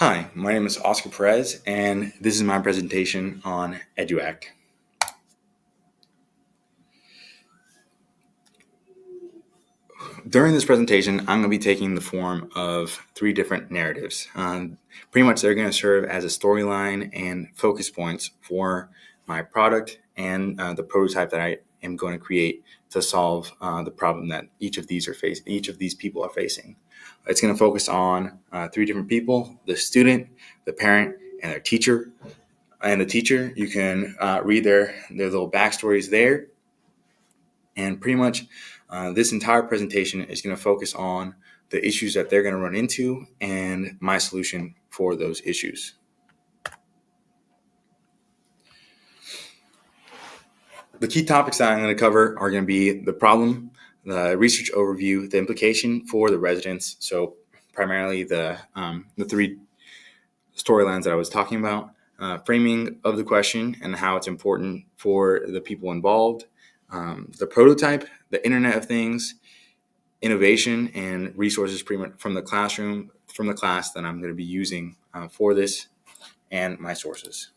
Hi, my name is Oscar Perez, and this is my presentation on EduAct. During this presentation, I'm going to be taking the form of three different narratives. Pretty much, they're going to serve as a storyline and focus points for my product and the prototype that I am going to create to solve the problem that each of these people are facing. It's going to focus on three different people: the student, the parent, and their teacher. And the teacher, you can read their little backstories there. And pretty much this entire presentation is going to focus on the issues that they're going to run into and my solution for those issues. The key topics that I'm going to cover are going to be the problem, the research overview, the implication for the residents. So primarily the three storylines that I was talking about, framing of the question and how it's important for the people involved, the prototype, the Internet of Things, innovation, and resources pretty much from the class that I'm going to be using for this, and my sources.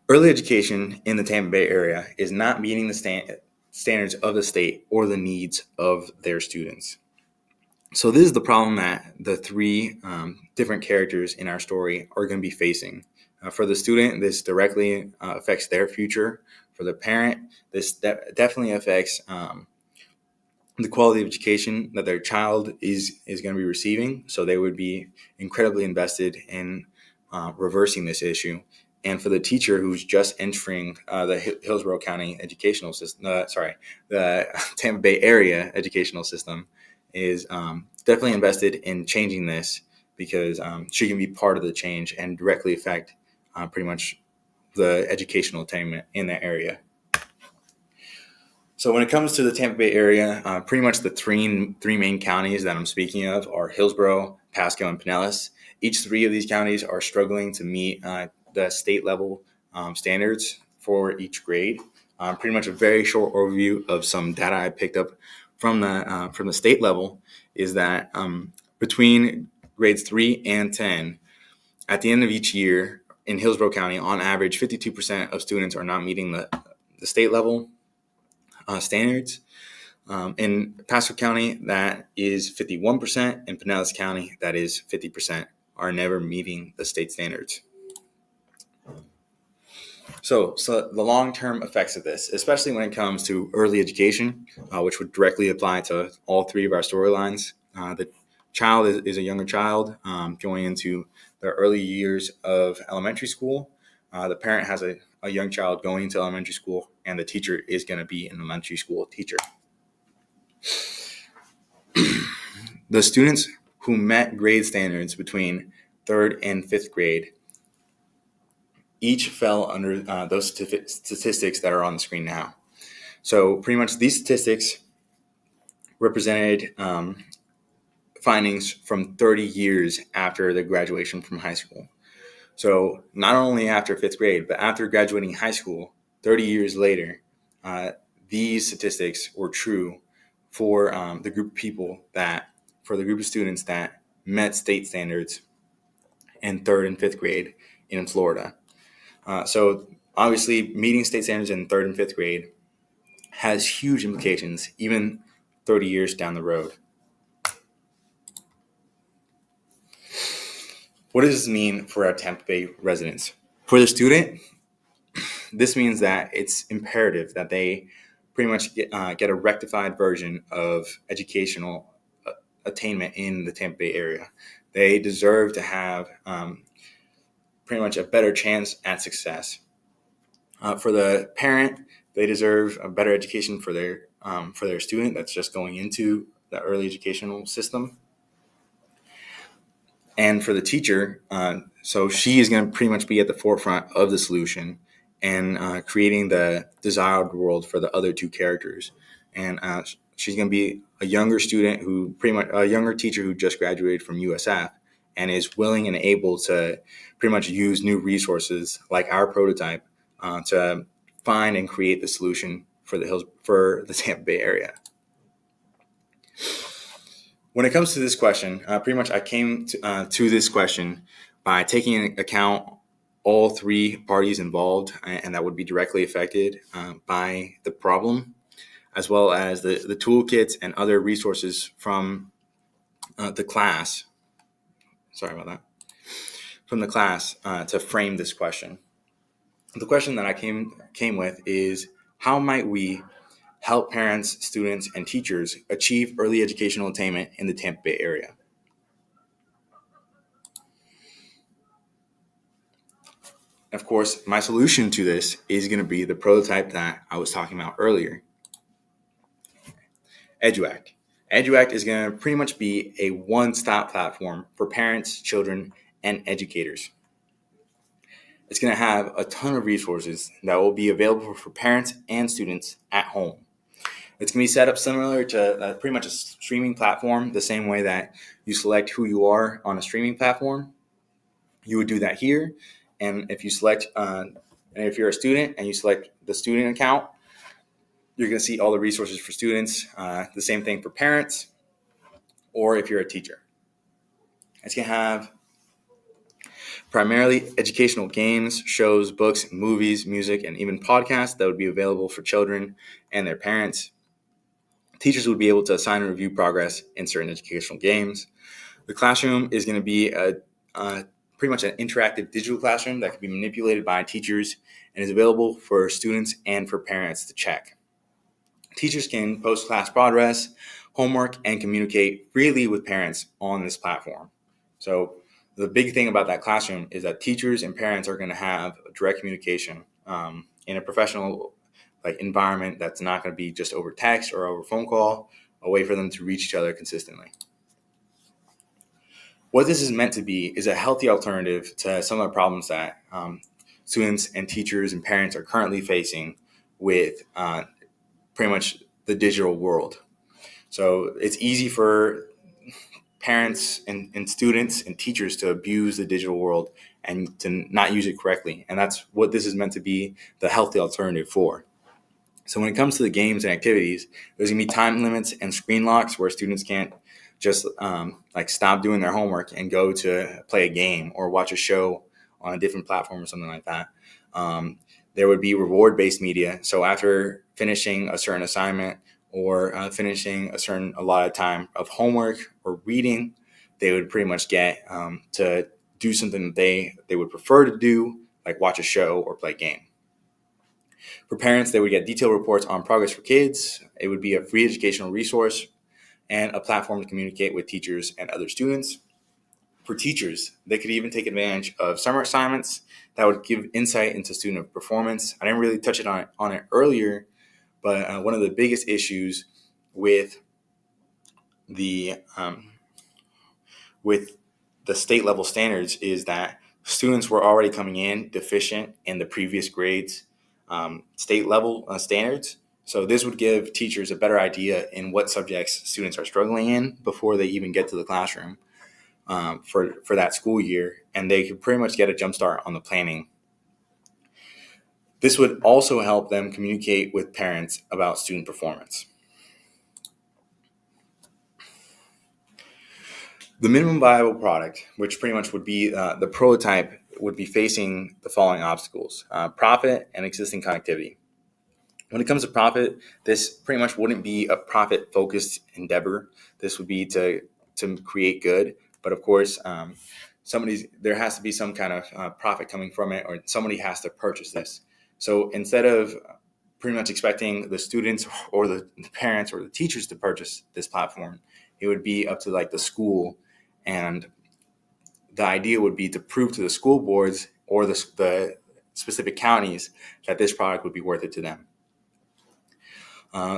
Early education in the Tampa Bay area is not meeting the standards of the state or the needs of their students. So this is the problem that the three different characters in our story are going to be facing. For the student, this directly affects their future. For the parent, this definitely affects the quality of education that their child is going to be receiving. So they would be incredibly invested in reversing this issue. And for the teacher who's just entering the Hillsborough County educational system, the Tampa Bay area educational system, is definitely invested in changing this because she can be part of the change and directly affect pretty much the educational attainment in that area. So when it comes to the Tampa Bay area, pretty much the three main counties that I'm speaking of are Hillsborough, Pasco, and Pinellas. Each three of these counties are struggling to meet the state level standards for each grade. Pretty much a very short overview of some data I picked up from the state level is that between grades 3 and 10, at the end of each year in Hillsborough County, on average, 52% of students are not meeting the state level standards. In Pasco County, that is 51%. In Pinellas County, that is 50%, are never meeting the state standards. So the long-term effects of this, especially when it comes to early education, which would directly apply to all three of our storylines. The child is a younger child going into the early years of elementary school. The parent has a young child going into elementary school, and the teacher is going to be an elementary school teacher. The students who met grade standards between 3rd and 5th grade each fell under those statistics that are on the screen now. So pretty much these statistics represented findings from 30 years after the graduation from high school. So not only after 5th grade, but after graduating high school, 30 years later, these statistics were true for the group of students that met state standards in 3rd and 5th grade in Florida. So obviously meeting state standards in 3rd and 5th grade has huge implications, even 30 years down the road. What does this mean for our Tampa Bay residents? For the student, this means that it's imperative that they pretty much get a rectified version of educational attainment in the Tampa Bay area. They deserve to have pretty much a better chance at success. For the parent, they deserve a better education for their student that's just going into the early educational system. And for the teacher, so she is going to pretty much be at the forefront of the solution and creating the desired world for the other two characters. And she's going to be a younger teacher who just graduated from USF and is willing and able to pretty much use new resources like our prototype to find and create the solution for the Tampa Bay area. When it comes to this question, pretty much I came to this question by taking into account all three parties involved and that would be directly affected by the problem, as well as the toolkits and other resources from the class. Sorry about that. From the class to frame this question. The question that I came with is, how might we help parents, students, and teachers achieve early educational attainment in the Tampa Bay area? Of course, my solution to this is going to be the prototype that I was talking about earlier, EduAct. EduAct is going to pretty much be a one-stop platform for parents, children, and educators. It's going to have a ton of resources that will be available for parents and students at home. It's going to be set up similar to pretty much a streaming platform, the same way that you select who you are on a streaming platform. You would do that here. And if you select, and if you're a student and you select the student account, you're going to see all the resources for students. The same thing for parents, or if you're a teacher. It's going to have primarily educational games, shows, books, movies, music, and even podcasts that would be available for children and their parents. Teachers would be able to assign and review progress in certain educational games. The classroom is going to be pretty much an interactive digital classroom that can be manipulated by teachers and is available for students and for parents to check. Teachers can post class progress, homework, and communicate freely with parents on this platform. So the big thing about that classroom is that teachers and parents are going to have direct communication in a professional environment that's not going to be just over text or over phone call, a way for them to reach each other consistently. What this is meant to be is a healthy alternative to some of the problems that students and teachers and parents are currently facing with pretty much the digital world. So it's easy for parents and students and teachers to abuse the digital world and to not use it correctly. And that's what this is meant to be the healthy alternative for. So when it comes to the games and activities, there's going to be time limits and screen locks where students can't just stop doing their homework and go to play a game or watch a show on a different platform or something like that. There would be reward-based media. So after finishing a certain assignment or finishing a certain allotted time of homework or reading, they would pretty much get to do something that they would prefer to do, like watch a show or play a game. For parents, they would get detailed reports on progress for kids. It would be a free educational resource and a platform to communicate with teachers and other students. For teachers, they could even take advantage of summer assignments that would give insight into student performance. I didn't really touch on it earlier, but one of the biggest issues with the state level standards is that students were already coming in deficient in the previous grades state level standards. So this would give teachers a better idea in what subjects students are struggling in before they even get to the classroom for that school year, and they could pretty much get a jump start on the planning. This would also help them communicate with parents about student performance. The minimum viable product, which pretty much would be the prototype, would be facing the following obstacles: profit and existing connectivity. When it comes to profit, this pretty much wouldn't be a profit-focused endeavor. This would be to create good, but of course, there has to be some kind of profit coming from it, or somebody has to purchase this. So instead of pretty much expecting the students or the parents or the teachers to purchase this platform, it would be up to the school, and the idea would be to prove to the school boards or the specific counties that this product would be worth it to them.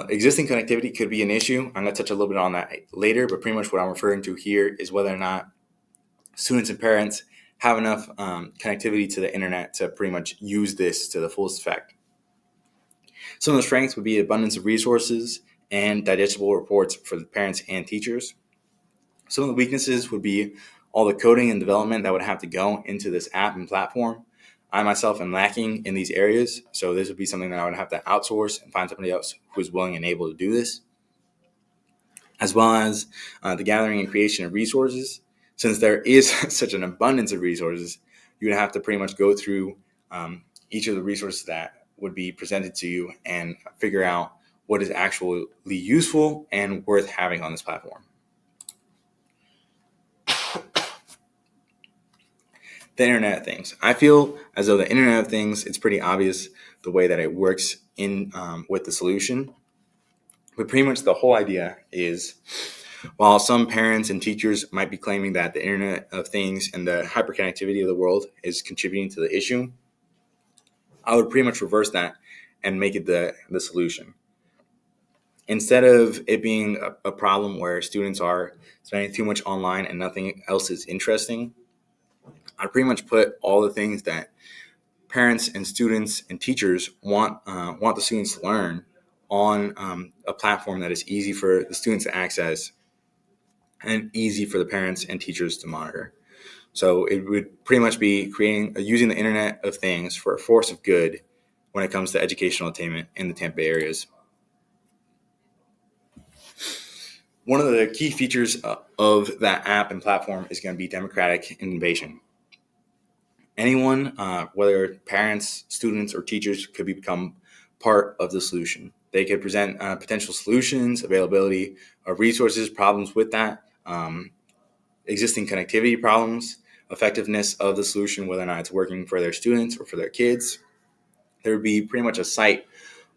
Existing connectivity could be an issue. I'm going to touch a little bit on that later, but pretty much what I'm referring to here is whether or not students and parents have enough connectivity to the internet to pretty much use this to the fullest effect. Some of the strengths would be abundance of resources and digestible reports for the parents and teachers. Some of the weaknesses would be all the coding and development that would have to go into this app and platform. I myself am lacking in these areas, so this would be something that I would have to outsource and find somebody else who is willing and able to do this. as well as the gathering and creation of resources. Since there is such an abundance of resources, you would have to pretty much go through each of the resources that would be presented to you and figure out what is actually useful and worth having on this platform. The Internet of Things. I feel as though the Internet of Things, it's pretty obvious the way that it works in with the solution. But pretty much the whole idea is, while some parents and teachers might be claiming that the Internet of Things and the hyperconnectivity of the world is contributing to the issue, I would pretty much reverse that and make it the solution. Instead of it being a problem where students are spending too much online and nothing else is interesting, I'd pretty much put all the things that parents and students and teachers want the students to learn on a platform that is easy for the students to access and easy for the parents and teachers to monitor. So it would pretty much be using the Internet of Things for a force of good when it comes to educational attainment in the Tampa Bay areas. One of the key features of that app and platform is going to be democratic innovation. Anyone, whether parents, students, or teachers, could become part of the solution. They could present potential solutions, availability of resources, problems with that, existing connectivity problems, effectiveness of the solution, whether or not it's working for their students or for their kids. There would be pretty much a site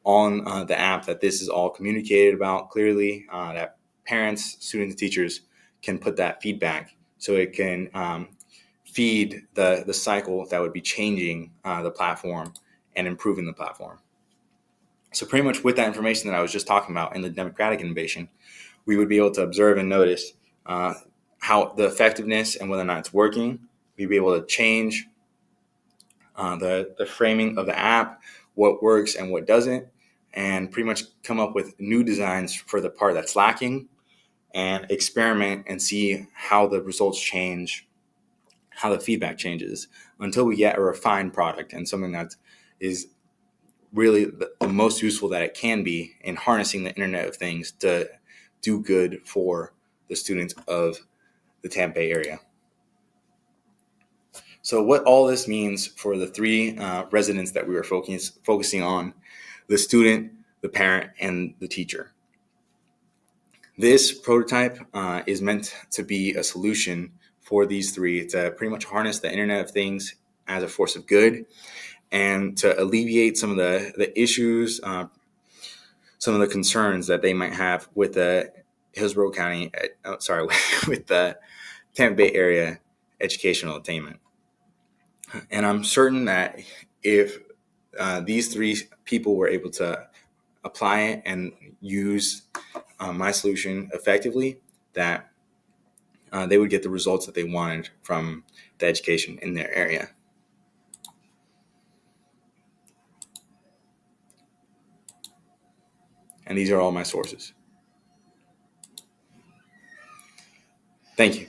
on the app that this is all communicated about clearly, that parents, students, and teachers can put that feedback so it can feed the cycle that would be changing the platform and improving the platform. So pretty much with that information that I was just talking about in the democratic innovation, we would be able to observe and notice how the effectiveness and whether or not it's working. We'd be able to change the framing of the app, what works and what doesn't, and pretty much come up with new designs for the part that's lacking and experiment and see how the results change, how the feedback changes until we get a refined product and something that is really the most useful that it can be in harnessing the Internet of Things to do good for the students of the Tampa Bay area. So what all this means for the three residents that we were focusing on, the student, the parent, and the teacher. This prototype is meant to be a solution for these three to pretty much harness the Internet of Things as a force of good and to alleviate some of the issues, some of the concerns that they might have with the Hillsborough County, with the Tampa Bay area educational attainment. And I'm certain that if these three people were able to apply it and use my solution effectively, that they would get the results that they wanted from the education in their area. And these are all my sources. Thank you.